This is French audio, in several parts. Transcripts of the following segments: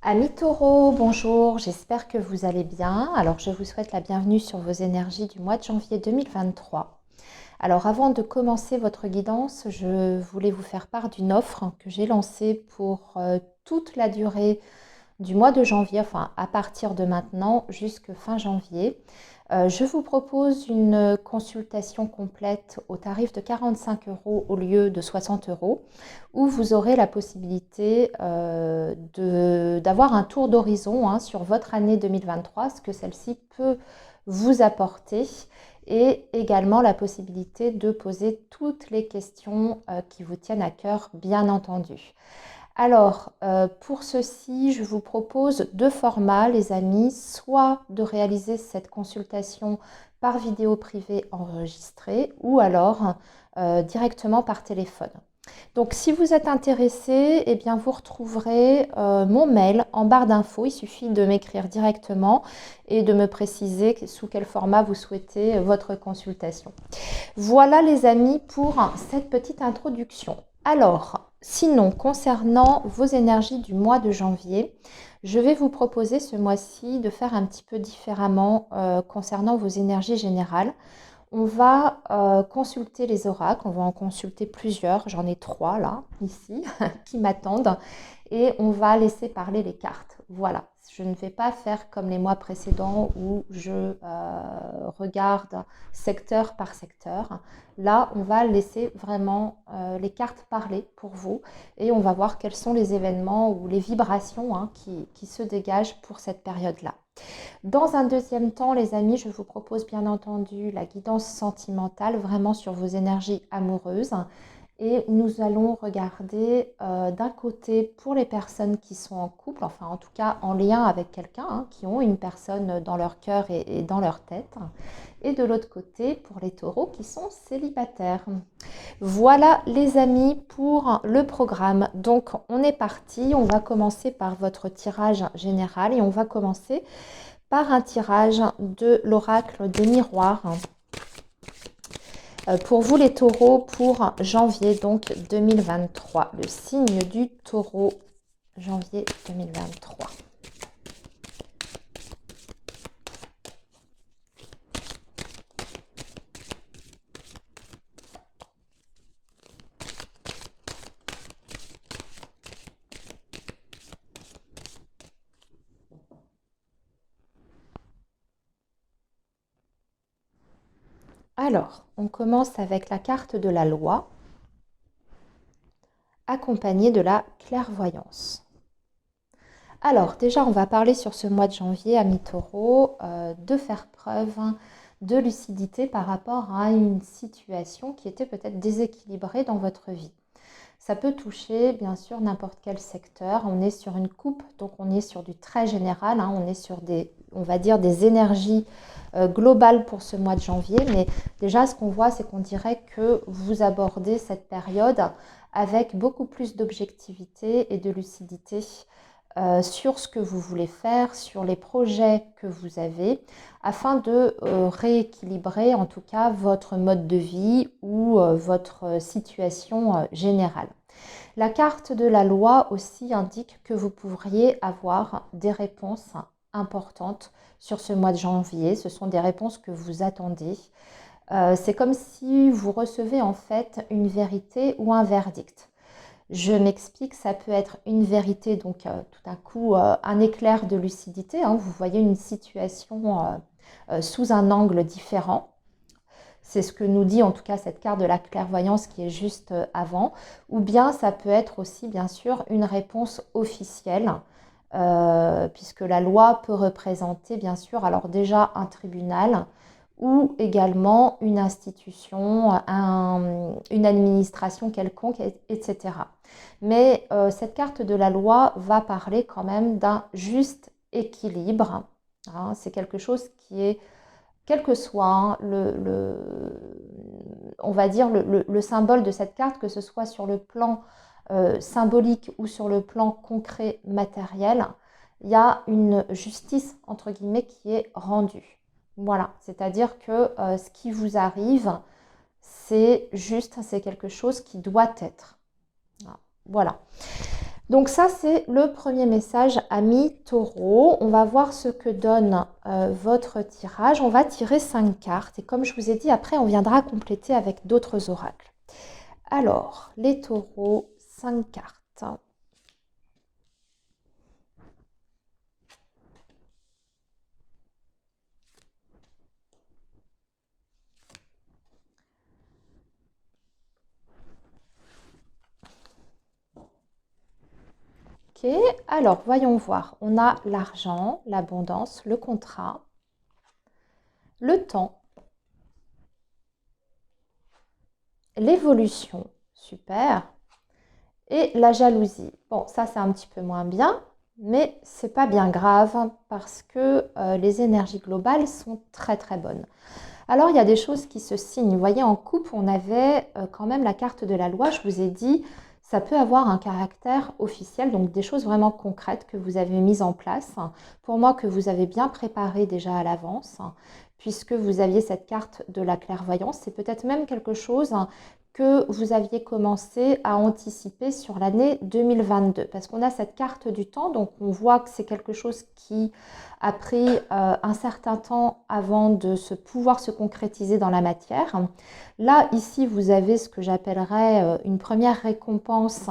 Amis taureaux, bonjour, j'espère que vous allez bien. Alors je vous souhaite la bienvenue sur vos énergies du mois de janvier 2023. Alors avant de commencer votre guidance, je voulais vous faire part d'une offre que j'ai lancée pour toute la durée du mois de janvier, enfin à partir de maintenant jusqu'à fin janvier. Je vous propose une consultation complète au tarif de 45 euros au lieu de 60 euros, où vous aurez la possibilité d'avoir un tour d'horizon sur votre année 2023, ce que celle-ci peut vous apporter, et également la possibilité de poser toutes les questions qui vous tiennent à cœur, bien entendu. Alors, pour ceci, je vous propose deux formats, les amis, soit de réaliser cette consultation par vidéo privée enregistrée ou alors directement par téléphone. Donc, si vous êtes intéressé, eh bien, vous retrouverez mon mail en barre d'infos. Il suffit de m'écrire directement et de me préciser sous quel format vous souhaitez votre consultation. Voilà les amis pour cette petite introduction. Alors, sinon, concernant vos énergies du mois de janvier, je vais vous proposer ce mois-ci de faire un petit peu différemment concernant vos énergies générales. On va consulter les oracles, on va en consulter plusieurs, j'en ai trois là, ici, qui m'attendent, et on va laisser parler les cartes. Voilà, je ne vais pas faire comme les mois précédents où je regarde secteur par secteur. Là, on va laisser vraiment les cartes parler pour vous et on va voir quels sont les événements ou les vibrations qui se dégagent pour cette période-là. Dans un deuxième temps, les amis, je vous propose bien entendu la guidance sentimentale, vraiment sur vos énergies amoureuses. Et nous allons regarder d'un côté pour les personnes qui sont en couple, enfin en tout cas en lien avec quelqu'un, qui ont une personne dans leur cœur et dans leur tête. Et de l'autre côté pour les taureaux qui sont célibataires. Voilà les amis pour le programme. Donc on est parti, on va commencer par votre tirage général et on va commencer par un tirage de l'oracle des miroirs pour vous les taureaux pour janvier donc 2023. Le signe du taureau janvier 2023. Alors, on commence avec la carte de la loi, accompagnée de la clairvoyance. Alors, déjà, on va parler sur ce mois de janvier, amis taureaux, de faire preuve de lucidité par rapport à une situation qui était peut-être déséquilibrée dans votre vie. Ça peut toucher, bien sûr, n'importe quel secteur. On est sur une coupe, donc on est sur du très général. On est sur des, on va dire, des énergies globales pour ce mois de janvier. Mais déjà, ce qu'on voit, c'est qu'on dirait que vous abordez cette période avec beaucoup plus d'objectivité et de lucidité sur ce que vous voulez faire, sur les projets que vous avez, afin de rééquilibrer en tout cas votre mode de vie ou votre situation générale. La carte de la loi aussi indique que vous pourriez avoir des réponses importantes sur ce mois de janvier. Ce sont des réponses que vous attendez. C'est comme si vous recevez en fait une vérité ou un verdict. Je m'explique, ça peut être une vérité, donc tout d'un coup un éclair de lucidité. Vous voyez une situation sous un angle différent. C'est ce que nous dit en tout cas cette carte de la clairvoyance qui est juste avant. Ou bien ça peut être aussi bien sûr une réponse officielle, puisque la loi peut représenter bien sûr alors déjà un tribunal ou également une institution, une administration quelconque, etc. Mais cette carte de la loi va parler quand même d'un juste équilibre. C'est quelque chose qui est quel que soit on va dire le symbole de cette carte, que ce soit sur le plan symbolique ou sur le plan concret matériel, il y a une justice entre guillemets qui est rendue. Voilà, c'est-à-dire que ce qui vous arrive, c'est juste, c'est quelque chose qui doit être. Voilà. Donc ça, c'est le premier message, ami Taureau. On va voir ce que donne votre tirage. On va tirer 5 cartes. Et comme je vous ai dit, après, on viendra compléter avec d'autres oracles. Alors, les taureaux, 5 cartes. Ok, alors voyons voir. On a l'argent, l'abondance, le contrat, le temps, l'évolution, super, et la jalousie. Bon, ça c'est un petit peu moins bien, mais c'est pas bien grave parce que les énergies globales sont très très bonnes. Alors il y a des choses qui se signent. Vous voyez, en couple, on avait quand même la carte de la loi. Je vous ai dit, ça peut avoir un caractère officiel, donc des choses vraiment concrètes que vous avez mises en place. Pour moi, que vous avez bien préparé déjà à l'avance, puisque vous aviez cette carte de la clairvoyance. C'est peut-être même quelque chose que vous aviez commencé à anticiper sur l'année 2022, parce qu'on a cette carte du temps, donc on voit que c'est quelque chose qui a pris un certain temps avant de pouvoir se concrétiser dans la matière. Là, ici, vous avez ce que j'appellerais une première récompense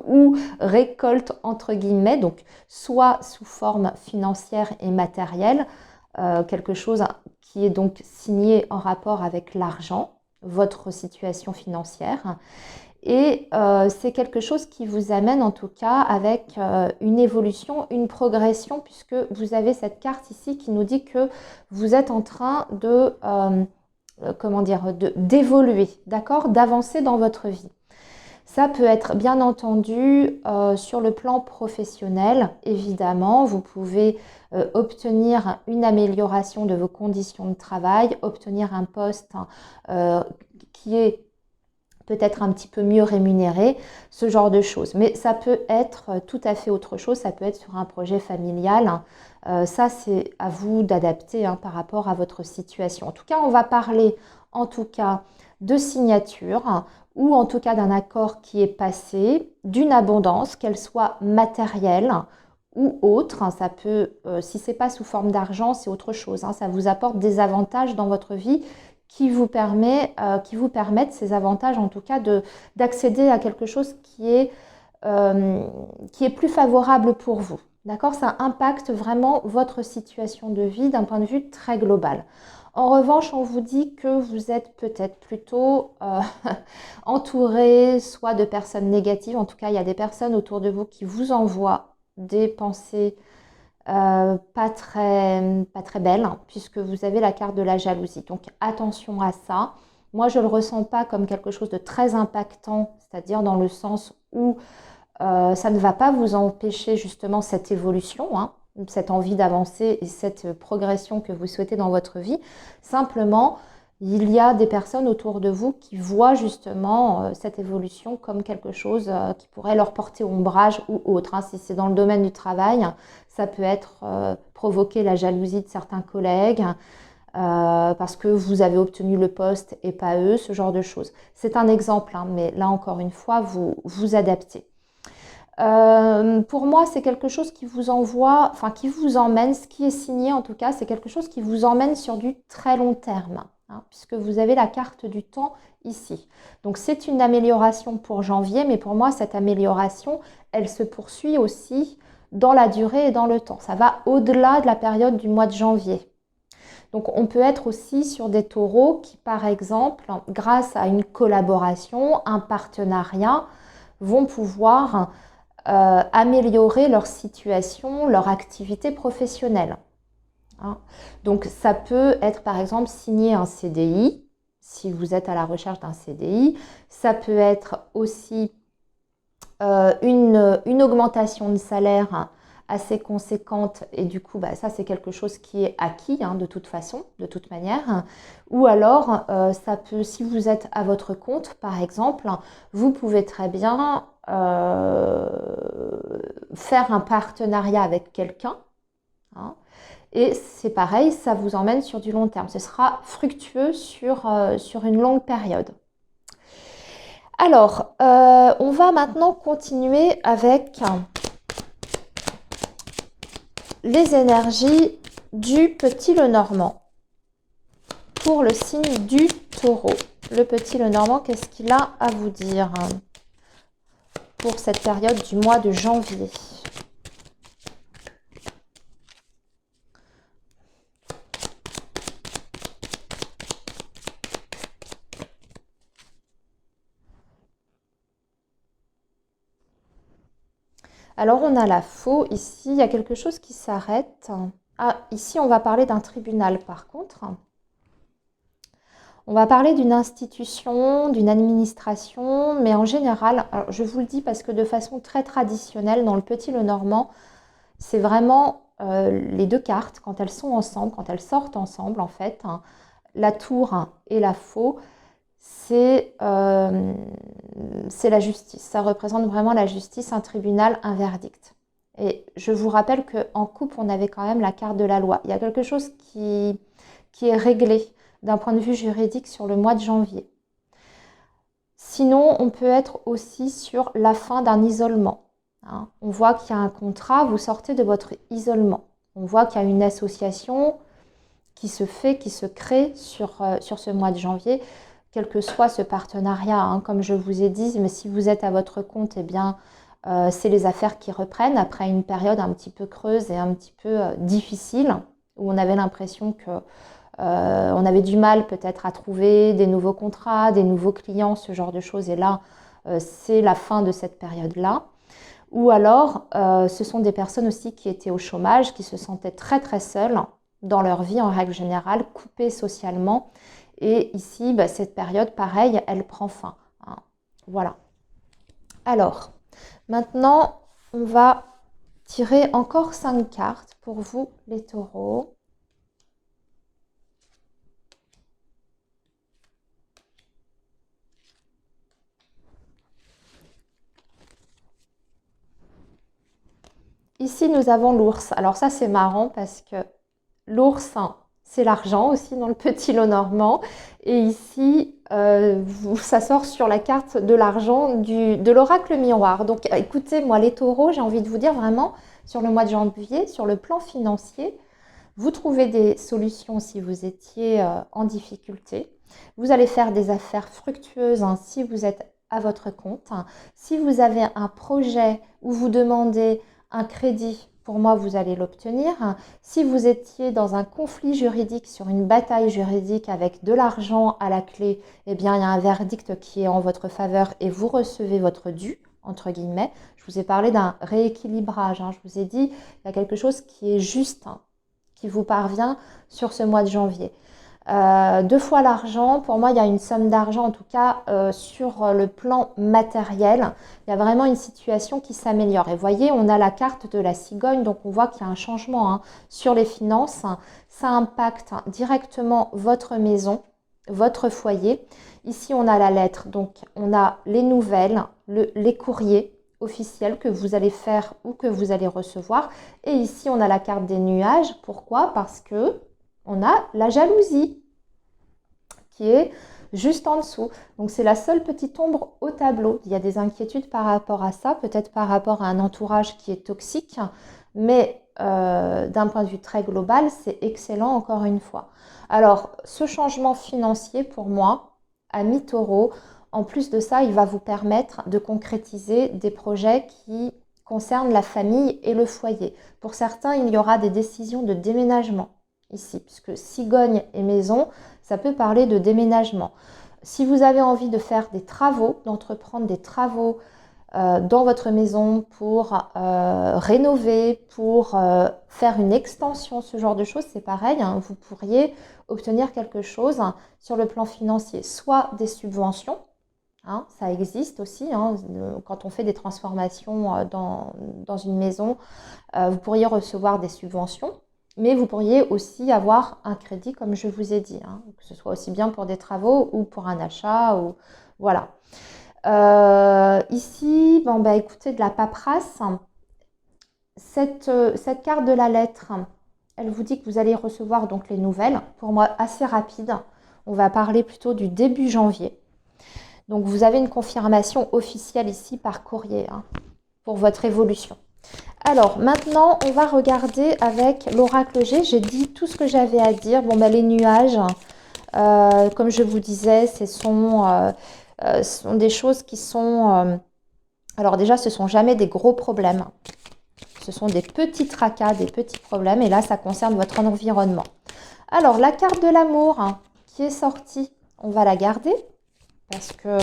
ou récolte entre guillemets, donc soit sous forme financière et matérielle, quelque chose qui est donc signé en rapport avec l'argent, votre situation financière. Et c'est quelque chose qui vous amène en tout cas avec une évolution, une progression, puisque vous avez cette carte ici qui nous dit que vous êtes en train de, comment dire, d'évoluer, d'accord, d'avancer dans votre vie. Ça peut être bien entendu sur le plan professionnel, évidemment. Vous pouvez obtenir une amélioration de vos conditions de travail, obtenir un poste qui est peut-être un petit peu mieux rémunéré, ce genre de choses. Mais ça peut être tout à fait autre chose, ça peut être sur un projet familial. Ça, c'est à vous d'adapter par rapport à votre situation. En tout cas, on va parler en tout cas de signature ou en tout cas d'un accord qui est passé, d'une abondance, qu'elle soit matérielle ou autre. Ça peut, si ce n'est pas sous forme d'argent, c'est autre chose. Ça vous apporte des avantages dans votre vie qui vous permettent ces avantages en tout cas d'accéder à quelque chose qui est plus favorable pour vous. D'accord? Ça impacte vraiment votre situation de vie d'un point de vue très global. En revanche, on vous dit que vous êtes peut-être plutôt entouré soit de personnes négatives, en tout cas il y a des personnes autour de vous qui vous envoient des pensées pas très belle, puisque vous avez la carte de la jalousie. Donc attention à ça. Moi, je ne le ressens pas comme quelque chose de très impactant, c'est-à-dire dans le sens où ça ne va pas vous empêcher justement cette évolution, cette envie d'avancer et cette progression que vous souhaitez dans votre vie. Simplement, il y a des personnes autour de vous qui voient justement cette évolution comme quelque chose qui pourrait leur porter ombrage ou autre. Si c'est dans le domaine du travail, ça peut être provoquer la jalousie de certains collègues parce que vous avez obtenu le poste et pas eux, ce genre de choses. C'est un exemple, mais là encore une fois, vous adaptez. Pour moi, c'est quelque chose qui vous envoie, enfin qui vous emmène, ce qui est signé en tout cas, c'est quelque chose qui vous emmène sur du très long terme, puisque vous avez la carte du temps ici. Donc c'est une amélioration pour janvier, mais pour moi, cette amélioration, elle se poursuit aussi dans la durée et dans le temps. Ça va au-delà de la période du mois de janvier. Donc on peut être aussi sur des taureaux qui, par exemple, grâce à une collaboration, un partenariat, vont pouvoir améliorer leur situation, leur activité professionnelle. Donc ça peut être par exemple signer un CDI, si vous êtes à la recherche d'un CDI. Ça peut être aussi une augmentation de salaire assez conséquente et du coup ça c'est quelque chose qui est acquis de toute façon, de toute manière. Ou alors ça peut, si vous êtes à votre compte par exemple, vous pouvez très bien faire un partenariat avec quelqu'un et c'est pareil, ça vous emmène sur du long terme. Ce sera fructueux sur une longue période. Alors, on va maintenant continuer avec les énergies du petit Lenormand pour le signe du Taureau. Le petit Lenormand, qu'est-ce qu'il a à vous dire pour cette période du mois de janvier? Alors, on a la faux. Ici, il y a quelque chose qui s'arrête. Ah, ici, on va parler d'un tribunal, par contre. On va parler d'une institution, d'une administration, mais en général, alors je vous le dis parce que de façon très traditionnelle, dans le Petit Lenormand, c'est vraiment les deux cartes, quand elles sont ensemble, quand elles sortent ensemble, en fait, hein, la tour et la faux, c'est la justice. Ça représente vraiment la justice, un tribunal, un verdict. Et je vous rappelle qu'en couple, on avait quand même la carte de la loi. Il y a quelque chose qui est réglé d'un point de vue juridique sur le mois de janvier. Sinon, on peut être aussi sur la fin d'un isolement. Hein. On voit qu'il y a un contrat, vous sortez de votre isolement. On voit qu'il y a une association qui se fait, qui se crée sur ce mois de janvier, quel que soit ce partenariat, hein, comme je vous ai dit, mais si vous êtes à votre compte, eh bien, c'est les affaires qui reprennent après une période un petit peu creuse et un petit peu difficile, où on avait l'impression que on avait du mal peut-être à trouver des nouveaux contrats, des nouveaux clients, ce genre de choses. Et là, c'est la fin de cette période-là. Ou alors, ce sont des personnes aussi qui étaient au chômage, qui se sentaient très très seules dans leur vie en règle générale, coupées socialement. Et ici, bah, cette période, pareil, elle prend fin. Hein. Voilà. Alors, maintenant, on va tirer encore 5 cartes pour vous, les taureaux. Ici, nous avons l'ours. Alors ça, c'est marrant parce que l'ours, c'est l'argent aussi dans le petit lot normand. Et ici, ça sort sur la carte de l'argent de l'oracle miroir. Donc écoutez, moi, les taureaux, j'ai envie de vous dire vraiment, sur le mois de janvier, sur le plan financier, vous trouvez des solutions si vous étiez en difficulté. Vous allez faire des affaires fructueuses hein, si vous êtes à votre compte. Si vous avez un projet où vous demandez un crédit, pour moi, vous allez l'obtenir. Si vous étiez dans un conflit juridique, sur une bataille juridique avec de l'argent à la clé, eh bien, il y a un verdict qui est en votre faveur et vous recevez votre dû, entre guillemets. Je vous ai parlé d'un rééquilibrage. Hein. Je vous ai dit, il y a quelque chose qui est juste, hein, qui vous parvient sur ce mois de janvier. 2 fois l'argent, pour moi, il y a une somme d'argent, en tout cas sur le plan matériel. Il y a vraiment une situation qui s'améliore. Et vous voyez, on a la carte de la cigogne, donc on voit qu'il y a un changement hein, sur les finances. Ça impacte directement votre maison, votre foyer. Ici, on a la lettre, donc on a les nouvelles, les courriers officiels que vous allez faire ou que vous allez recevoir. Et ici, on a la carte des nuages. Pourquoi? Parce que on a la jalousie qui est juste en dessous. Donc c'est la seule petite ombre au tableau. Il y a des inquiétudes par rapport à ça, peut-être par rapport à un entourage qui est toxique, mais d'un point de vue très global, c'est excellent encore une fois. Alors ce changement financier pour moi, à mi-taureau, en plus de ça, il va vous permettre de concrétiser des projets qui concernent la famille et le foyer. Pour certains, il y aura des décisions de déménagement ici, puisque cigogne et maison, ça peut parler de déménagement. Si vous avez envie de faire des travaux, d'entreprendre des travaux dans votre maison pour rénover, pour faire une extension, ce genre de choses, c'est pareil, hein, vous pourriez obtenir quelque chose hein, sur le plan financier, soit des subventions, hein, ça existe aussi, hein, quand on fait des transformations dans une maison, vous pourriez recevoir des subventions. Mais vous pourriez aussi avoir un crédit, comme je vous ai dit, hein, que ce soit aussi bien pour des travaux ou pour un achat. Ou, voilà. Ici, bon, bah, écoutez, de la paperasse. Cette carte de la lettre, elle vous dit que vous allez recevoir donc les nouvelles. Pour moi, assez rapide. On va parler plutôt du début janvier. Donc, vous avez une confirmation officielle ici par courrier hein, pour votre évolution. Alors, maintenant, on va regarder avec l'oracle G. J'ai dit tout ce que j'avais à dire. Bon, ben, les nuages, comme je vous disais, ce sont des choses qui sont... alors déjà, ce ne sont jamais des gros problèmes. Ce sont des petits tracas, des petits problèmes. Et là, ça concerne votre environnement. Alors, la carte de l'amour hein, qui est sortie, on va la garder parce qu'elle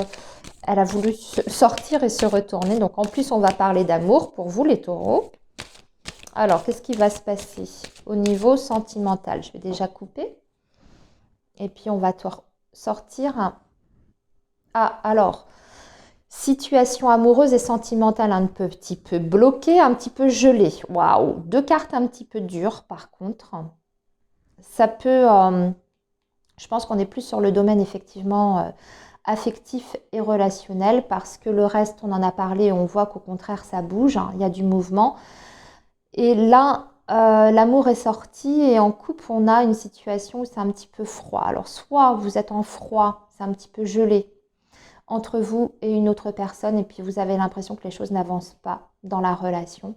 a voulu sortir et se retourner. Donc, en plus, on va parler d'amour pour vous, les taureaux. Alors, qu'est-ce qui va se passer au niveau sentimental? Je vais déjà couper. Et puis, on va sortir. Ah, alors, situation amoureuse et sentimentale un petit peu bloquée, un petit peu gelée. Waouh, deux cartes un petit peu dures, par contre. Ça peut... je pense qu'on est plus sur le domaine, effectivement, affectif et relationnel, parce que le reste, on en a parlé, on voit qu'au contraire, ça bouge, hein, il y a du mouvement. Et là, l'amour est sorti et en couple, on a une situation où c'est un petit peu froid. Alors, soit vous être en froid, c'est un petit peu gelé entre vous et une autre personne et puis vous avez l'impression que les choses n'avancent pas dans la relation.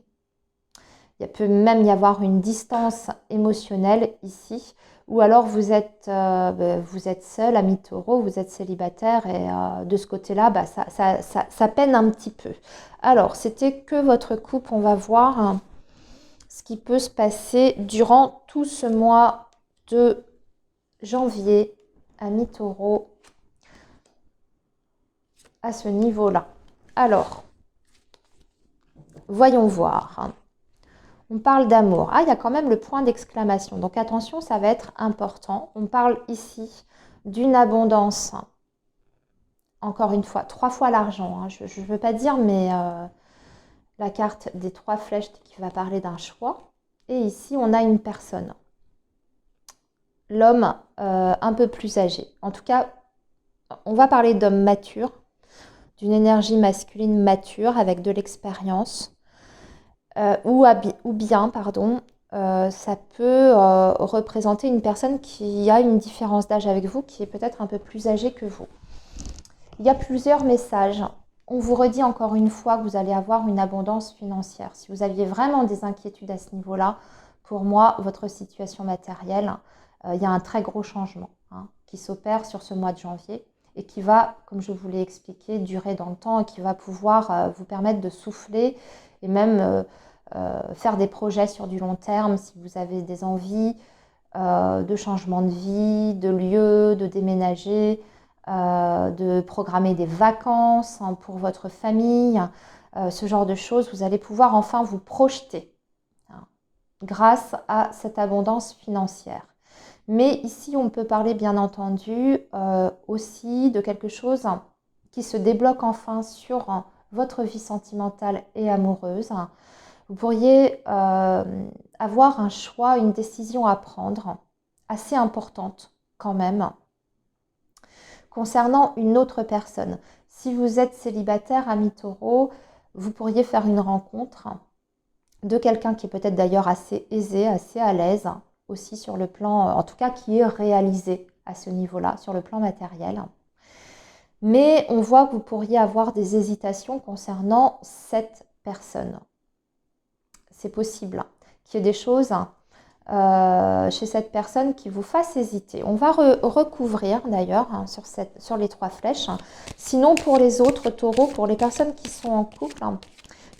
Il peut même y avoir une distance émotionnelle ici ou alors vous êtes seul, ami taureau, vous êtes célibataire et de ce côté-là, ça peine un petit peu. Alors, c'était que votre couple, on va voir... hein, ce qui peut se passer durant tout ce mois de janvier à mi-taureau à ce niveau-là. Alors, voyons voir. On parle d'amour. Ah, il y a quand même le point d'exclamation. Donc attention, ça va être important. On parle ici d'une abondance. Encore une fois, 3 fois l'argent. Hein. Je ne veux pas dire, mais la carte des 3 flèches qui va parler d'un choix. Et ici, on a une personne. L'homme un peu plus âgé. En tout cas, on va parler d'homme mature, d'une énergie masculine mature avec de l'expérience. Ou bien, ça peut représenter une personne qui a une différence d'âge avec vous, qui est peut-être un peu plus âgée que vous. Il y a plusieurs messages. On vous redit encore une fois que vous allez avoir une abondance financière. Si vous aviez vraiment des inquiétudes à ce niveau-là, pour moi, votre situation matérielle, il y a un très gros changement hein, qui s'opère sur ce mois de janvier et qui va, comme je vous l'ai expliqué, durer dans le temps et qui va pouvoir vous permettre de souffler et même faire des projets sur du long terme si vous avez des envies de changement de vie, de lieu, de déménager, de programmer des vacances hein, pour votre famille, ce genre de choses. Vous allez pouvoir enfin vous projeter hein, grâce à cette abondance financière. Mais ici, on peut parler bien entendu aussi de quelque chose qui se débloque enfin sur votre vie sentimentale et amoureuse. Vous pourriez avoir un choix, une décision à prendre, assez importante quand même, concernant une autre personne. Si vous êtes célibataire, ami taureau, vous pourriez faire une rencontre de quelqu'un qui est peut-être d'ailleurs assez aisé, assez à l'aise, aussi sur le plan, en tout cas qui est réalisé à ce niveau-là, sur le plan matériel. Mais on voit que vous pourriez avoir des hésitations concernant cette personne. C'est possible qu'il y ait des choses chez cette personne qui vous fassent hésiter. On va recouvrir d'ailleurs hein, sur les 3 flèches. Sinon, pour les autres taureaux, pour les personnes qui sont en couple,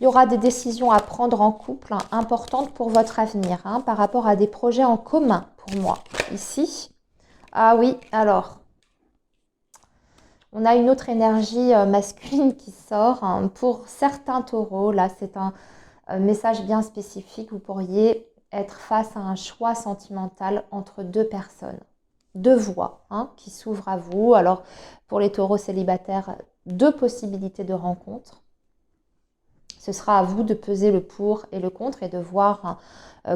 il y aura des décisions à prendre en couple importantes pour votre avenir hein, par rapport à des projets en commun pour moi. Ici, ah oui, alors, on a une autre énergie masculine qui sort. Hein. Pour certains taureaux, là c'est un message bien spécifique, vous pourriez être face à un choix sentimental entre 2 personnes, 2 voies hein, qui s'ouvrent à vous. Alors pour les taureaux célibataires, 2 possibilités de rencontre. Ce sera à vous de peser le pour et le contre et de voir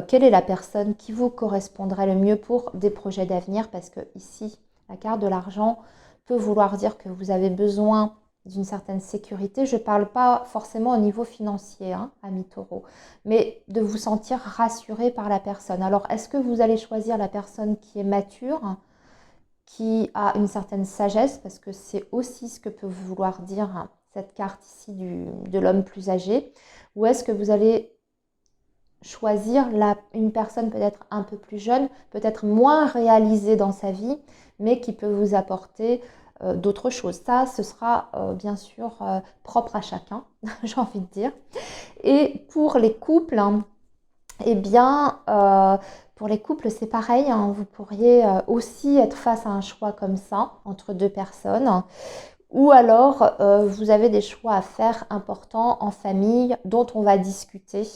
quelle est la personne qui vous correspondrait le mieux pour des projets d'avenir. Parce que ici, la carte de l'argent peut vouloir dire que vous avez besoin d'une certaine sécurité. Je ne parle pas forcément au niveau financier, hein, ami taureau, mais de vous sentir rassuré par la personne. Alors, est-ce que vous allez choisir la personne qui est mature, qui a une certaine sagesse, parce que c'est aussi ce que peut vouloir dire cette carte ici de l'homme plus âgé, ou est-ce que vous allez choisir une personne peut-être un peu plus jeune, peut-être moins réalisée dans sa vie, mais qui peut vous apporter d'autres choses. Ça, ce sera bien sûr propre à chacun, j'ai envie de dire. Et pour les couples, eh bien, pour les couples, c'est pareil. Vous pourriez aussi être face à un choix comme ça, entre deux personnes. Ou alors, vous avez des choix à faire importants en famille dont on va discuter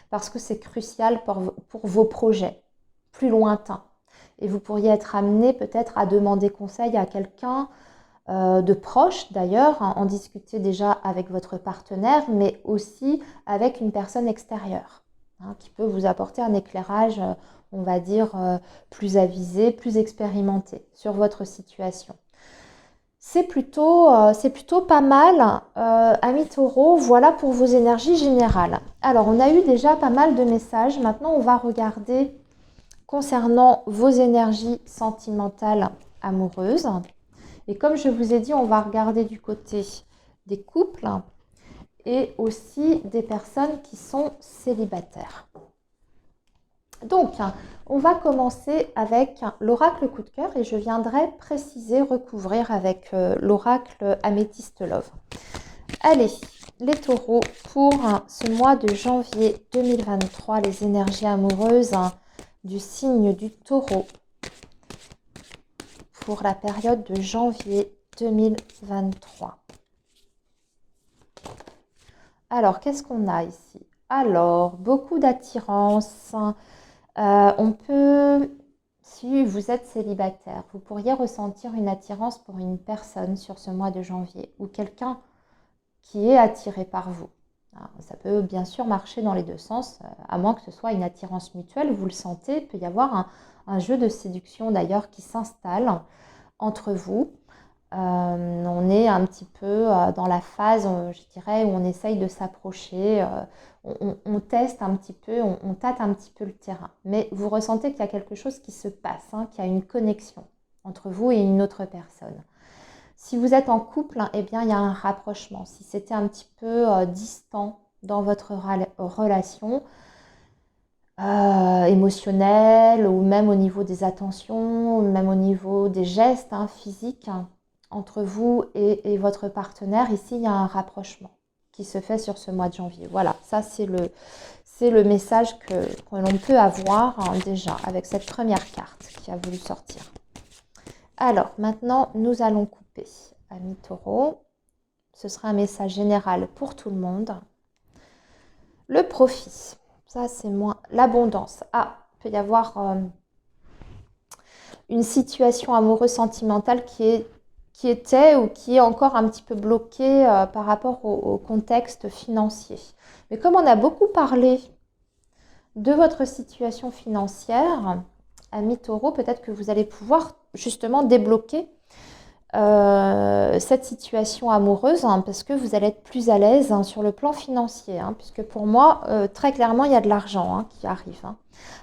parce que c'est crucial pour vos projets plus lointains. Et vous pourriez être amené peut-être à demander conseil à quelqu'un de proche d'ailleurs, en discuter déjà avec votre partenaire, mais aussi avec une personne extérieure qui peut vous apporter un éclairage, on va dire, plus avisé, plus expérimenté sur votre situation. C'est plutôt pas mal, amis taureaux, voilà pour vos énergies générales. Alors, on a eu déjà pas mal de messages. Maintenant, on va regarder concernant vos énergies sentimentales amoureuses. Et comme je vous ai dit, on va regarder du côté des couples et aussi des personnes qui sont célibataires. Donc, on va commencer avec l'oracle coup de cœur et je viendrai préciser, recouvrir avec l'oracle Améthyste Love. Allez, les taureaux, pour ce mois de janvier 2023, les énergies amoureuses du signe du taureau pour la période de janvier 2023. Alors, qu'est-ce qu'on a ici? Alors, beaucoup d'attirance. On peut, si vous êtes célibataire, vous pourriez ressentir une attirance pour une personne sur ce mois de janvier ou quelqu'un qui est attiré par vous. Alors, ça peut bien sûr marcher dans les deux sens, à moins que ce soit une attirance mutuelle, vous le sentez, il peut y avoir un jeu de séduction d'ailleurs qui s'installe entre vous. On est un petit peu dans la phase, je dirais, où on essaye de s'approcher, on teste un petit peu, on tâte un petit peu le terrain. Mais vous ressentez qu'il y a quelque chose qui se passe, qu'il y a une connexion entre vous et une autre personne. Si vous êtes en couple, eh bien, il y a un rapprochement. Si c'était un petit peu distant dans votre relation, émotionnelle ou même au niveau des attentions, même au niveau des gestes physiques, entre vous et votre partenaire, ici, il y a un rapprochement qui se fait sur ce mois de janvier. Voilà, ça, c'est le message que l'on peut avoir déjà avec cette première carte qui a voulu sortir. Alors, maintenant, nous allons couper. Amis taureaux, ce sera un message général pour tout le monde. Le profit, ça, c'est moins l'abondance. Il peut y avoir une situation amoureuse sentimentale qui était ou qui est encore un petit peu bloquée par rapport au contexte financier. Mais comme on a beaucoup parlé de votre situation financière, amis taureaux, peut-être que vous allez pouvoir justement débloquer cette situation amoureuse parce que vous allez être plus à l'aise sur le plan financier. Puisque pour moi, très clairement, il y a de l'argent qui arrive.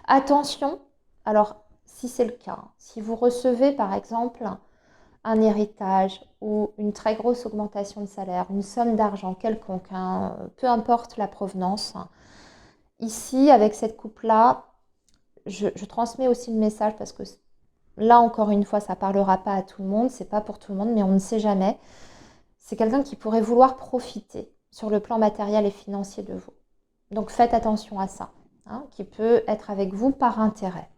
Attention, alors si c'est le cas, si vous recevez par exemple un héritage ou une très grosse augmentation de salaire, une somme d'argent quelconque, peu importe la provenance. Ici, avec cette coupe-là, je transmets aussi le message parce que là, encore une fois, ça ne parlera pas à tout le monde, c'est pas pour tout le monde, mais on ne sait jamais. C'est quelqu'un qui pourrait vouloir profiter sur le plan matériel et financier de vous. Donc faites attention à ça, qui peut être avec vous par intérêt.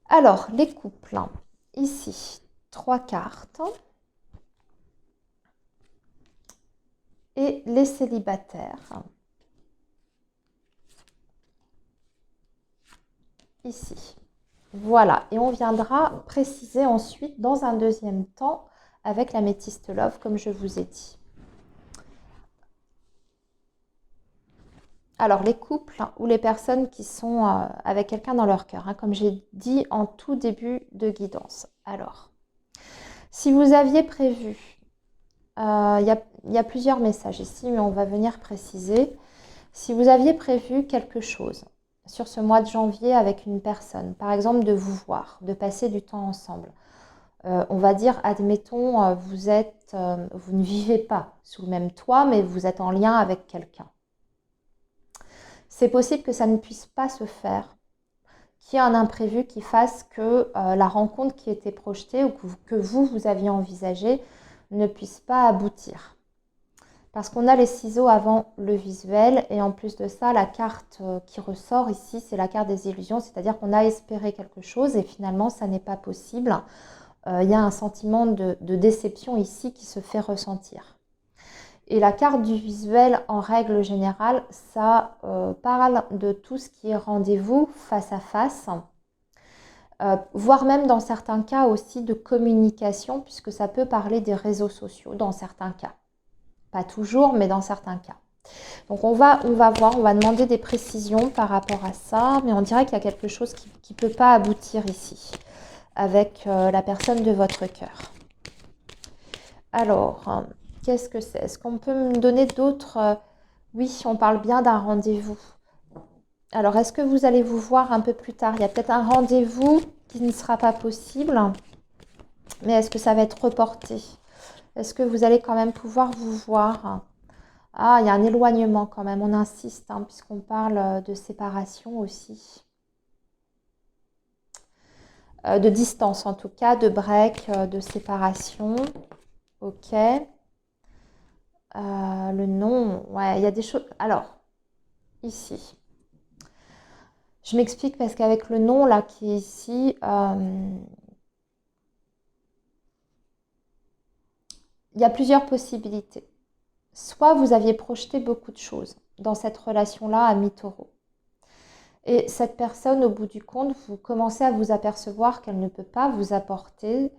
Alors, les couples, ici, 3 cartes. Et les célibataires. Ici. Voilà, et on viendra préciser ensuite dans un deuxième temps avec l'Améthyste Love, comme je vous ai dit. Alors, les couples ou les personnes qui sont avec quelqu'un dans leur cœur, comme j'ai dit en tout début de guidance. Alors, si vous aviez prévu, il y a plusieurs messages ici, mais on va venir préciser. Si vous aviez prévu quelque chose sur ce mois de janvier avec une personne. Par exemple, de vous voir, de passer du temps ensemble. On va dire, admettons, vous ne vivez pas sous le même toit, mais vous êtes en lien avec quelqu'un. C'est possible que ça ne puisse pas se faire, qu'il y ait un imprévu qui fasse que la rencontre qui était projetée ou que vous aviez envisagée ne puisse pas aboutir. Parce qu'on a les ciseaux avant le visuel et en plus de ça, la carte qui ressort ici, c'est la carte des illusions, c'est-à-dire qu'on a espéré quelque chose et finalement, ça n'est pas possible. Il y a un sentiment de déception ici qui se fait ressentir. Et la carte du visuel, en règle générale, ça parle de tout ce qui est rendez-vous face à face, voire même dans certains cas aussi de communication, puisque ça peut parler des réseaux sociaux dans certains cas. Pas toujours, mais dans certains cas. Donc on va voir, on va demander des précisions par rapport à ça, mais on dirait qu'il y a quelque chose qui ne peut pas aboutir ici avec la personne de votre cœur. Alors, qu'est-ce que c'est? Est-ce qu'on peut me donner d'autres Oui, on parle bien d'un rendez-vous. Alors, est-ce que vous allez vous voir un peu plus tard? Il y a peut-être un rendez-vous qui ne sera pas possible, mais est-ce que ça va être reporté? Est-ce que vous allez quand même pouvoir vous voir? Ah, il y a un éloignement quand même, on insiste, hein, puisqu'on parle de séparation aussi. De distance en tout cas, de break, de séparation. Ok. Le nom, ouais, il y a des choses. Alors, ici, je m'explique parce qu'avec le nom là qui est ici, il y a plusieurs possibilités. Soit vous aviez projeté beaucoup de choses dans cette relation-là à mi-taureau. Et cette personne, au bout du compte, vous commencez à vous apercevoir qu'elle ne peut pas vous apporter,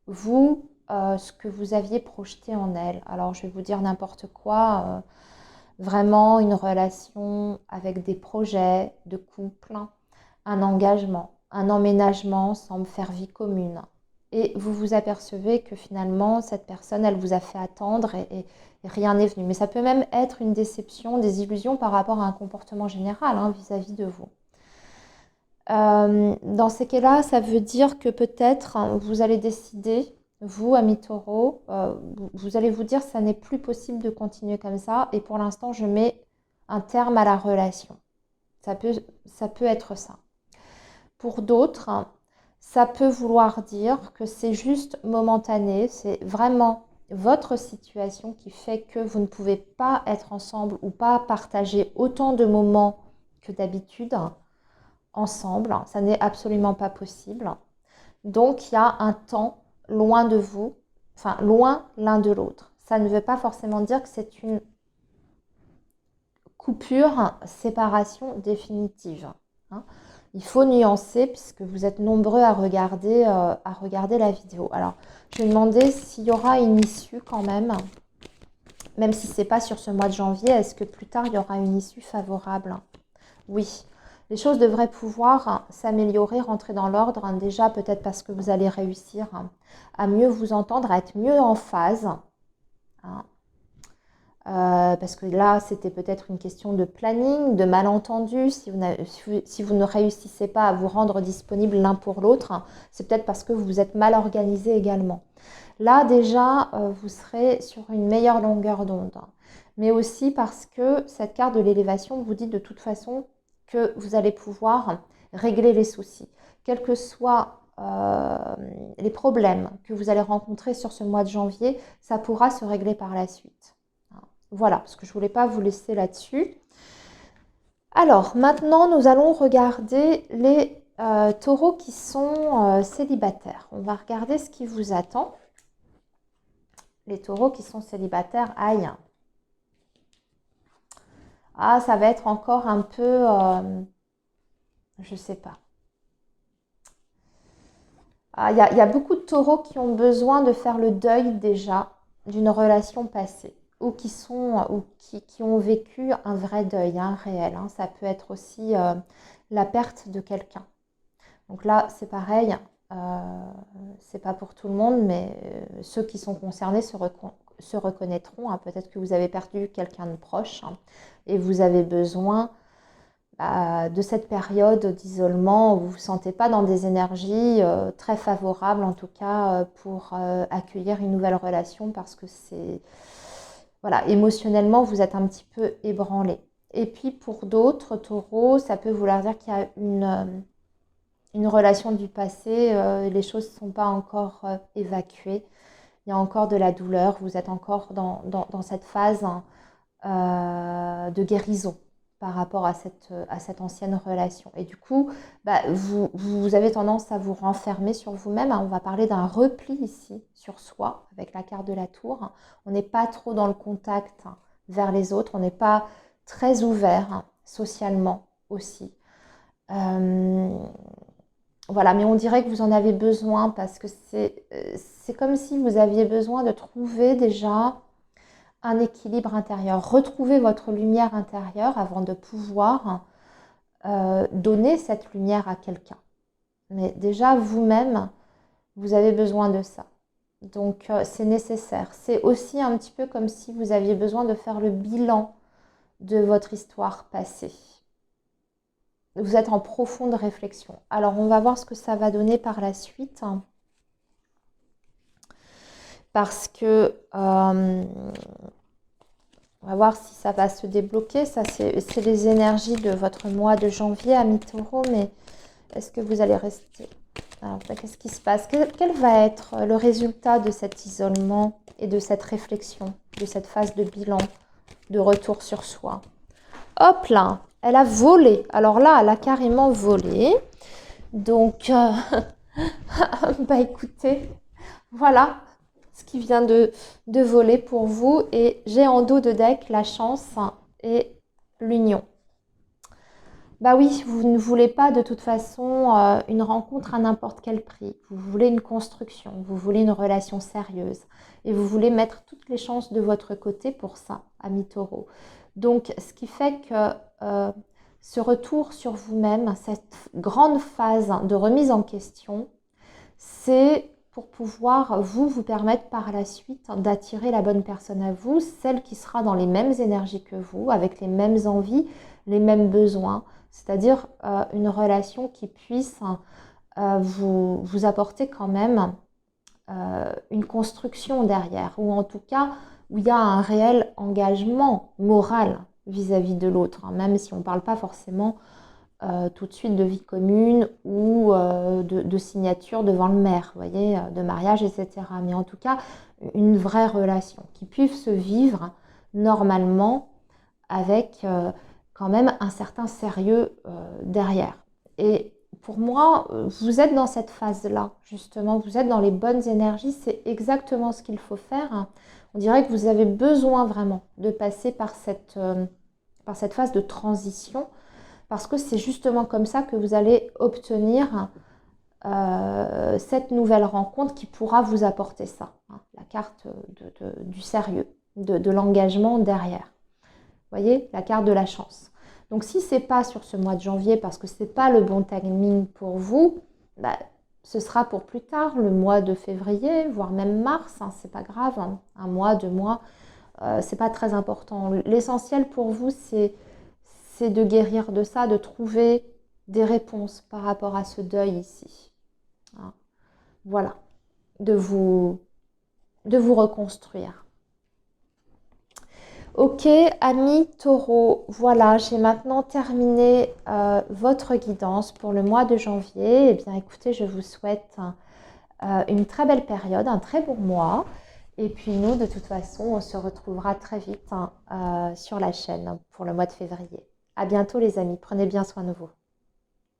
vous, ce que vous aviez projeté en elle. Alors, je vais vous dire n'importe quoi. Vraiment une relation avec des projets de couple, un engagement, un emménagement semble faire vie commune. Et vous vous apercevez que finalement, cette personne, elle vous a fait attendre et rien n'est venu. Mais ça peut même être une déception, des illusions par rapport à un comportement général vis-à-vis de vous. Dans ces cas-là, ça veut dire que peut-être vous allez décider, vous, ami taureau, vous allez vous dire ça n'est plus possible de continuer comme ça et pour l'instant, je mets un terme à la relation. Ça peut être ça. Pour d'autres, ça peut vouloir dire que c'est juste momentané, c'est vraiment votre situation qui fait que vous ne pouvez pas être ensemble ou pas partager autant de moments que d'habitude ensemble. Ça n'est absolument pas possible. Donc, il y a un temps loin de vous, enfin loin l'un de l'autre. Ça ne veut pas forcément dire que c'est une coupure, séparation définitive. Il faut nuancer puisque vous êtes nombreux à regarder la vidéo. Alors, je vais demander s'il y aura une issue quand même si ce n'est pas sur ce mois de janvier, est-ce que plus tard il y aura une issue favorable? Oui, les choses devraient pouvoir s'améliorer, rentrer dans l'ordre, déjà peut-être parce que vous allez réussir à mieux vous entendre, à être mieux en phase. Parce que là, c'était peut-être une question de planning, de malentendu. Si vous ne réussissez pas à vous rendre disponible l'un pour l'autre, c'est peut-être parce que vous êtes mal organisé également. Là, déjà, vous serez sur une meilleure longueur d'onde. Mais aussi parce que cette carte de l'élévation vous dit de toute façon que vous allez pouvoir régler les soucis. Quels que soient les problèmes que vous allez rencontrer sur ce mois de janvier, ça pourra se régler par la suite. Voilà, parce que je ne voulais pas vous laisser là-dessus. Alors, maintenant, nous allons regarder les taureaux qui sont célibataires. On va regarder ce qui vous attend. Les taureaux qui sont célibataires, aïe. Ah, ça va être encore un peu, je ne sais pas. Ah, y a beaucoup de taureaux qui ont besoin de faire le deuil déjà d'une relation passée ou qui ont vécu un vrai deuil, réel. Ça peut être aussi la perte de quelqu'un. Donc là, c'est pareil, c'est pas pour tout le monde, mais ceux qui sont concernés se reconnaîtront. Peut-être que vous avez perdu quelqu'un de proche et vous avez besoin de cette période d'isolement où vous ne vous sentez pas dans des énergies très favorables, en tout cas pour accueillir une nouvelle relation, parce que c'est, voilà, émotionnellement, vous êtes un petit peu ébranlé. Et puis pour d'autres, taureaux, ça peut vouloir dire qu'il y a une relation du passé, les choses ne sont pas encore évacuées, il y a encore de la douleur, vous êtes encore dans cette phase de guérison par rapport à cette ancienne relation. Et du coup, vous avez tendance à vous renfermer sur vous-même. On va parler d'un repli ici sur soi avec la carte de la tour. On n'est pas trop dans le contact vers les autres, on n'est pas très ouvert socialement aussi. Voilà, mais on dirait que vous en avez besoin parce que c'est comme si vous aviez besoin de trouver déjà un équilibre intérieur, retrouver votre lumière intérieure avant de pouvoir donner cette lumière à quelqu'un. Mais déjà, vous-même, vous avez besoin de ça. Donc, c'est nécessaire. C'est aussi un petit peu comme si vous aviez besoin de faire le bilan de votre histoire passée. Vous êtes en profonde réflexion. Alors, on va voir ce que ça va donner par la suite. Parce que on va voir si ça va se débloquer. Ça, c'est les énergies de votre mois de janvier, amis taureaux. Mais est-ce que vous allez rester? Alors, qu'est-ce qui se passe? Quel va être le résultat de cet isolement et de cette réflexion, de cette phase de bilan, de retour sur soi? Hop là, elle a volé. Alors là, elle a carrément volé. Donc, écoutez, voilà ce qui vient de voler pour vous. Et j'ai en dos de deck la chance et l'union. Oui, vous ne voulez pas de toute façon une rencontre à n'importe quel prix. Vous voulez une construction, vous voulez une relation sérieuse. Et vous voulez mettre toutes les chances de votre côté pour ça, amis taureaux. Donc, ce qui fait que ce retour sur vous-même, cette grande phase de remise en question, c'est pour pouvoir vous permettre par la suite d'attirer la bonne personne à vous, celle qui sera dans les mêmes énergies que vous, avec les mêmes envies, les mêmes besoins, c'est-à-dire une relation qui puisse vous apporter quand même une construction derrière, ou en tout cas où il y a un réel engagement moral vis-à-vis de l'autre, même si on ne parle pas forcément tout de suite de vie commune ou de signature devant le maire, vous voyez, de mariage, etc. Mais en tout cas, une vraie relation qui puisse se vivre normalement avec quand même un certain sérieux derrière. Et pour moi, vous êtes dans cette phase-là, justement, vous êtes dans les bonnes énergies, c'est exactement ce qu'il faut faire. On dirait que vous avez besoin vraiment de passer par cette phase de transition, parce que c'est justement comme ça que vous allez obtenir cette nouvelle rencontre qui pourra vous apporter ça, la carte du sérieux, de l'engagement derrière. Vous voyez, la carte de la chance. Donc si ce n'est pas sur ce mois de janvier, parce que ce n'est pas le bon timing pour vous, ce sera pour plus tard, le mois de février, voire même mars, c'est pas grave, un mois, 2 mois, c'est pas très important. L'essentiel pour vous, c'est de guérir de ça, de trouver des réponses par rapport à ce deuil ici. Voilà, de vous reconstruire. Ok, amis taureaux, voilà, j'ai maintenant terminé votre guidance pour le mois de janvier. Eh bien, écoutez, je vous souhaite une très belle période, un très bon mois. Et puis nous, de toute façon, on se retrouvera très vite sur la chaîne pour le mois de février. À bientôt les amis, prenez bien soin de vous.